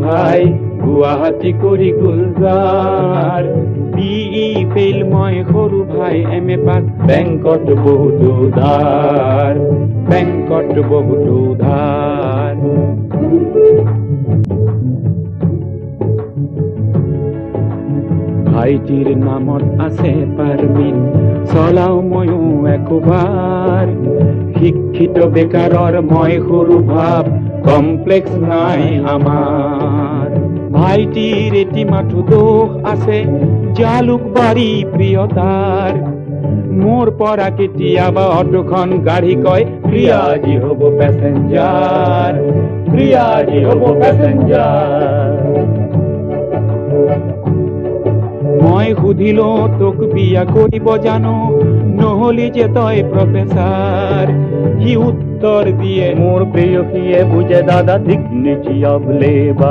ভাই গুৱাহাটী কৰি Gulzar BE fail মই সৰু ভাই এম.এ. পাছ বেংকত বহুতো ধাৰ ভাইটিৰ নামত আছে পাৰমিট চলাও ময়ো একোবাৰ শিক্ষিত বেকাৰৰ মই সৰু ভাব কমপ্লেক্স নাই আমাৰ ভাইটিৰ এটি মাথো দোষ আছে জালুকবাৰী প্ৰিয়তাৰ মোৰ পৰা কেতিয়াবা অটোখন গাড়ী কয় ক্ৰিয়াজি হ'ব পেচেঞ্জাৰ মই সুধিলো তোক বিয়া কৰিব জানো নহলি যে তই প্ৰফেচাৰ সি উত্তৰ দিয়ে মোৰ প্ৰেয়সীয়ে বুজে দাদা ডিগনিটি অফ লেবাৰ